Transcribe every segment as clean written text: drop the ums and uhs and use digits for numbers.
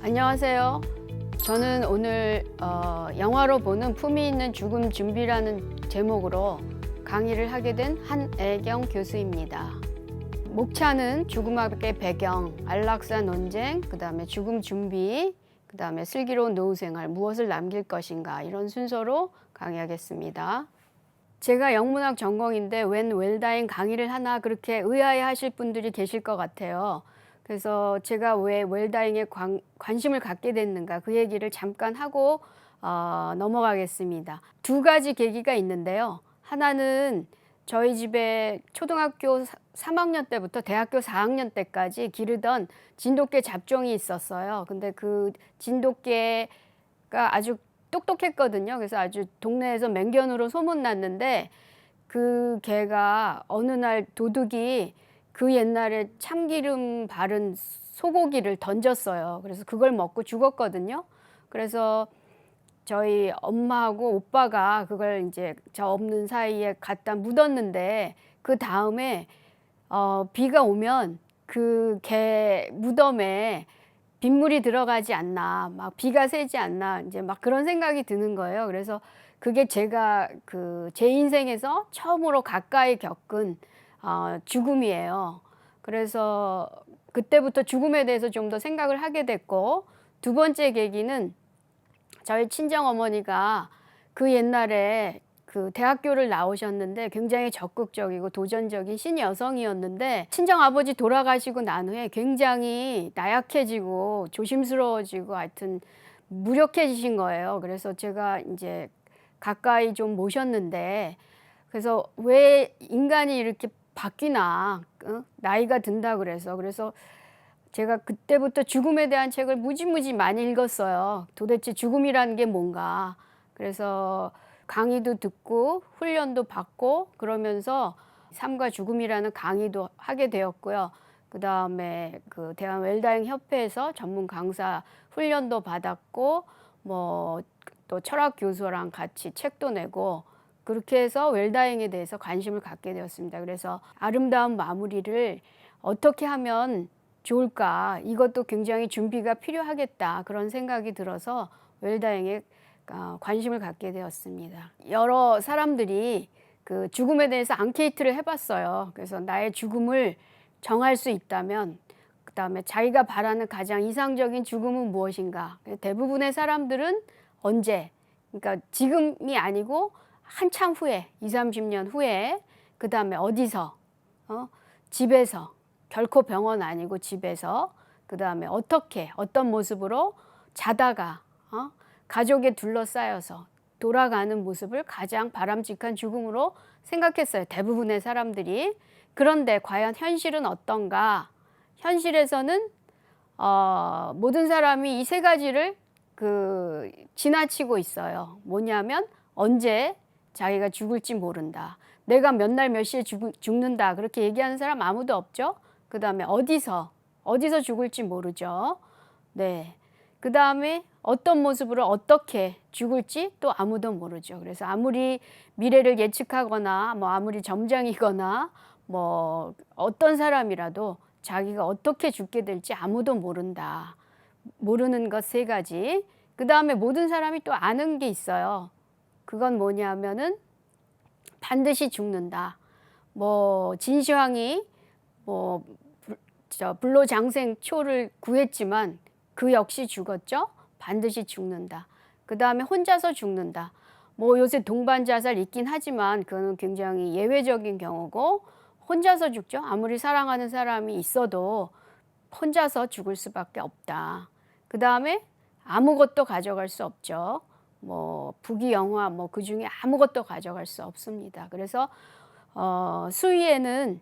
안녕하세요. 저는 오늘 영화로 보는 품위 있는 죽음 준비라는 제목으로 강의를 하게 된 한애경 교수입니다. 목차는 죽음학의 배경, 안락사 논쟁, 그다음에 죽음 준비, 그다음에 슬기로운 노후 생활, 무엇을 남길 것인가, 이런 순서로 강의하겠습니다. 제가 영문학 전공인데 웬 웰다잉 강의를 하나, 그렇게 의아해하실 분들이 계실 것 같아요. 그래서 제가 왜 웰다잉에 관심을 갖게 됐는가, 그 얘기를 잠깐 하고 넘어가겠습니다. 두 가지 계기가 있는데요. 하나는 저희 집에 초등학교 3학년 때부터 대학교 4학년 때까지 기르던 진돗개 잡종이 있었어요. 근데 그 진돗개가 아주 똑똑했거든요. 그래서 아주 동네에서 맹견으로 소문났는데, 그 개가 어느 날 도둑이 그 옛날에 참기름 바른 소고기를 던졌어요. 그래서 그걸 먹고 죽었거든요. 그래서 저희 엄마하고 오빠가 그걸 이제 저 없는 사이에 갖다 묻었는데, 그 다음에 비가 오면 그 개 무덤에 빗물이 들어가지 않나, 막 비가 새지 않나, 이제 막 그런 생각이 드는 거예요. 그래서 그게 제가 제 인생에서 처음으로 가까이 겪은 죽음이에요. 그래서 그때부터 죽음에 대해서 좀 더 생각을 하게 됐고, 두 번째 계기는 저희 친정 어머니가 그 옛날에 그 대학교를 나오셨는데 굉장히 적극적이고 도전적인 신여성이었는데, 친정 아버지 돌아가시고 난 후에 굉장히 나약해지고 조심스러워지고 하여튼 무력해지신 거예요. 그래서 제가 이제 가까이 좀 모셨는데, 그래서 왜 인간이 이렇게 바뀌나, 나이가 든다 그래서 제가 그때부터 죽음에 대한 책을 무지무지 많이 읽었어요. 도대체 죽음이라는 게 뭔가. 그래서 강의도 듣고 훈련도 받고 그러면서 삶과 죽음이라는 강의도 하게 되었고요. 그다음에 그 대한 웰다잉 협회에서 전문 강사 훈련도 받았고, 뭐 또 철학 교수랑 같이 책도 내고, 그렇게 해서 웰다잉에 대해서 관심을 갖게 되었습니다. 그래서 아름다운 마무리를 어떻게 하면 좋을까, 이것도 굉장히 준비가 필요하겠다, 그런 생각이 들어서 웰다잉에 관심을 갖게 되었습니다. 여러 사람들이 그 죽음에 대해서 앙케이트를 해봤어요. 그래서 나의 죽음을 정할 수 있다면, 그다음에 자기가 바라는 가장 이상적인 죽음은 무엇인가. 대부분의 사람들은 언제, 그러니까 지금이 아니고 한참 후에, 20-30년 후에, 그다음에 어디서, 집에서, 결코 병원 아니고 집에서, 그다음에 어떻게, 어떤 모습으로 자다가 가족에 둘러싸여서 돌아가는 모습을 가장 바람직한 죽음으로 생각했어요, 대부분의 사람들이. 그런데 과연 현실은 어떤가? 현실에서는 모든 사람이 이 세 가지를 지나치고 있어요. 뭐냐면, 언제 자기가 죽을지 모른다. 내가 몇 날 몇 시에 죽는다, 그렇게 얘기하는 사람 아무도 없죠. 그다음에 어디서 죽을지 모르죠. 네. 그다음에 어떤 모습으로 어떻게 죽을지 또 아무도 모르죠. 그래서 아무리 미래를 예측하거나 뭐 아무리 점장이거나 뭐 어떤 사람이라도 자기가 어떻게 죽게 될지 아무도 모른다. 모르는 것 세 가지. 그다음에 모든 사람이 또 아는 게 있어요. 그건 뭐냐면은 반드시 죽는다. 뭐 진시황이 뭐 불로장생초를 구했지만 그 역시 죽었죠. 반드시 죽는다. 그다음에 혼자서 죽는다. 뭐 요새 동반 자살 있긴 하지만 그거는 굉장히 예외적인 경우고, 혼자서 죽죠. 아무리 사랑하는 사람이 있어도 혼자서 죽을 수밖에 없다. 그다음에 아무것도 가져갈 수 없죠. 뭐 부귀 영화 뭐 그중에 아무것도 가져갈 수 없습니다. 그래서 수위에는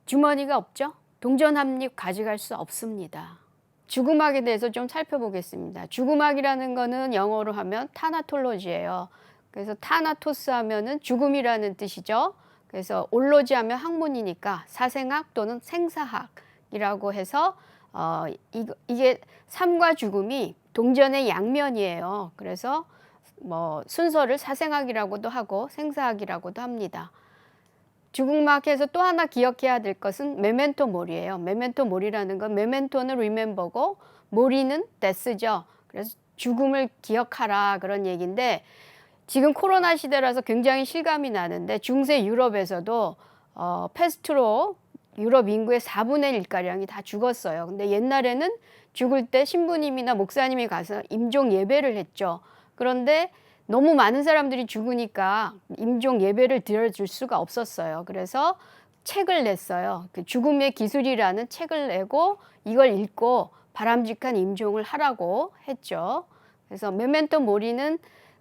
주머니가 없죠. 동전 한 입 가져갈 수 없습니다. 죽음학에 대해서 좀 살펴보겠습니다. 죽음학이라는 거는 영어로 하면 타나톨로지예요. 그래서 타나토스 하면은 죽음이라는 뜻이죠. 그래서 올로지 하면 학문이니까 사생학 또는 생사학이라고 해서 이게 삶과 죽음이 동전의 양면이에요. 그래서 뭐 순서를 사생학이라고도 하고 생사학이라고도 합니다. 죽음학에서 또 하나 기억해야 될 것은 메멘토 모리예요. 메멘토 모리라는 건, 메멘토는 리멤버고 모리는 데스죠. 그래서 죽음을 기억하라 그런 얘기인데 지금 코로나 시대라서 굉장히 실감이 나는데 중세 유럽에서도 패스트로 유럽 인구의 4분의 1가량이 다 죽었어요. 근데 옛날에는 죽을 때 신부님이나 목사님이 가서 임종 예배를 했죠. 그런데 너무 많은 사람들이 죽으니까 임종 예배를 드려줄 수가 없었어요. 그래서 책을 냈어요. 그 죽음의 기술이라는 책을 내고 이걸 읽고 바람직한 임종을 하라고 했죠. 그래서 메멘토 모리는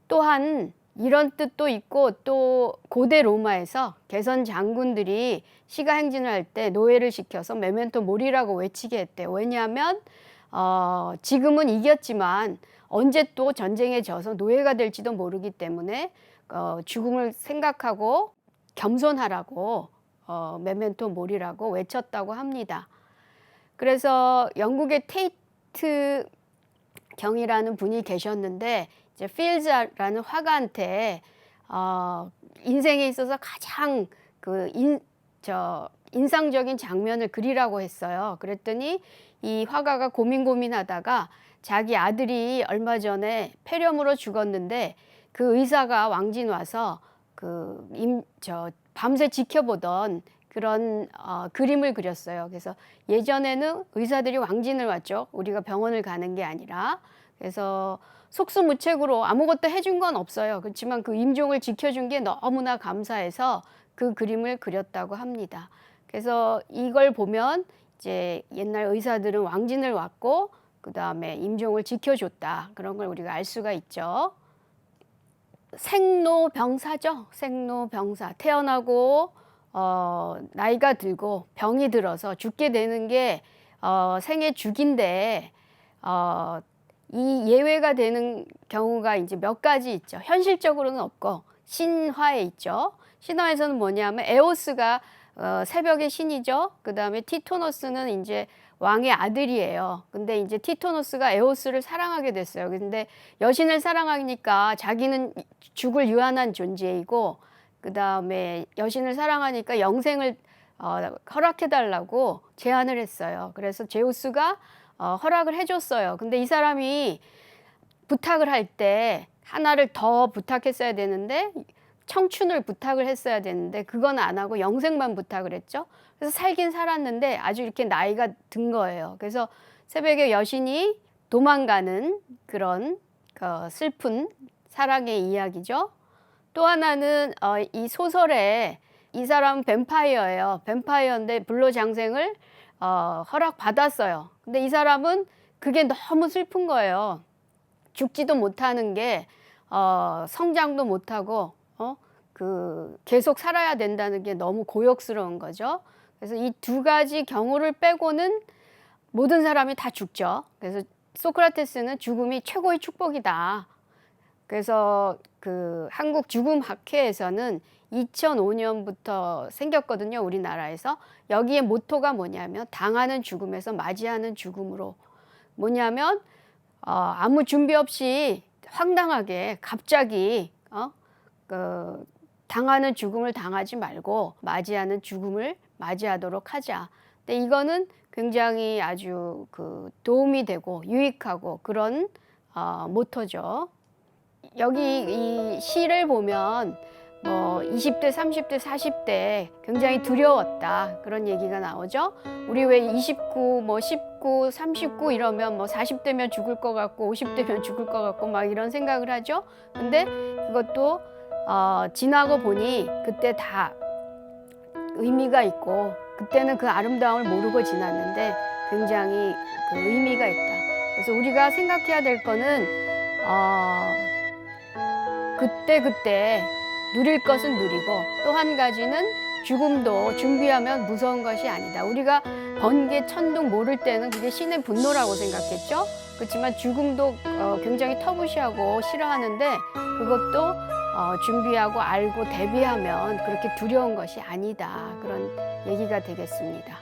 또한 이런 뜻도 있고 또 고대 로마에서 개선 장군들이 시가 행진을 할 때 노예를 시켜서 메멘토 모리라고 외치게 했대요. 왜냐하면 지금은 이겼지만 언제 또 전쟁에 져서 노예가 될지도 모르기 때문에 죽음을 생각하고 겸손하라고 메멘토 모리라고 외쳤다고 합니다. 그래서 영국의 테이트 경이라는 분이 계셨는데 이제 필즈라는 화가한테 인생에 있어서 가장 인상적인 장면을 그리라고 했어요. 그랬더니 이 화가가 고민하다가 자기 아들이 얼마 전에 폐렴으로 죽었는데 그 의사가 왕진 와서 밤새 지켜보던 그런 그림을 그렸어요. 그래서 예전에는 의사들이 왕진을 왔죠. 우리가 병원을 가는 게 아니라. 그래서 속수무책으로 아무것도 해준 건 없어요. 그렇지만 그 임종을 지켜준 게 너무나 감사해서 그 그림을 그렸다고 합니다. 그래서 이걸 보면 이제 옛날 의사들은 왕진을 왔고 그 다음에 임종을 지켜줬다. 그런 걸 우리가 알 수가 있죠. 생로병사죠. 생로병사. 태어나고 나이가 들고 병이 들어서 죽게 되는 게 생의 죽인데 이 예외가 되는 경우가 이제 몇 가지 있죠. 현실적으로는 없고 신화에 있죠. 신화에서는 뭐냐면 에오스가 새벽의 신이죠. 그 다음에 티토노스는 이제 왕의 아들이에요. 근데 이제 티토노스가 에오스를 사랑하게 됐어요. 근데 여신을 사랑하니까 자기는 죽을 유한한 존재이고 그 다음에 여신을 사랑하니까 영생을 허락해달라고 제안을 했어요. 그래서 제우스가 허락을 해줬어요. 근데 이 사람이 부탁을 할 때 하나를 더 부탁했어야 되는데 청춘을 부탁을 했어야 되는데 그건 안 하고 영생만 부탁을 했죠. 그래서 살긴 살았는데 아주 이렇게 나이가 든 거예요. 그래서 새벽에 여신이 도망가는 그런 슬픈 사랑의 이야기죠. 또 하나는 이 소설에 이 사람은 뱀파이어예요. 뱀파이어인데 불로장생을 허락받았어요. 근데 이 사람은 그게 너무 슬픈 거예요. 죽지도 못하는 게 성장도 못하고 계속 살아야 된다는 게 너무 고역스러운 거죠. 그래서 이 두 가지 경우를 빼고는 모든 사람이 다 죽죠. 그래서 소크라테스는 죽음이 최고의 축복이다. 그래서 그 한국 죽음학회에서는 2005년부터 생겼거든요. 우리나라에서. 여기에 모토가 뭐냐면 당하는 죽음에서 맞이하는 죽음으로. 뭐냐면 아무 준비 없이 황당하게 갑자기 당하는 죽음을 당하지 말고 맞이하는 죽음을 맞이하도록 하자. 근데 이거는 굉장히 아주 도움이 되고 유익하고 그런 모토죠. 여기 이 시를 보면 뭐 20대, 30대, 40대 굉장히 두려웠다 그런 얘기가 나오죠. 우리 왜 29, 뭐 19, 39 이러면 뭐 40대면 죽을 것 같고 50대면 죽을 것 같고 막 이런 생각을 하죠. 근데 그것도 지나고 보니 그때 다 의미가 있고 그때는 그 아름다움을 모르고 지났는데 굉장히 의미가 있다. 그래서 우리가 생각해야 될 거는 그때 누릴 것은 누리고 또 한 가지는 죽음도 준비하면 무서운 것이 아니다. 우리가 번개, 천둥 모를 때는 그게 신의 분노라고 생각했죠. 그렇지만 죽음도 굉장히 터부시하고 싫어하는데 그것도 준비하고 알고 대비하면 그렇게 두려운 것이 아니다. 그런 얘기가 되겠습니다.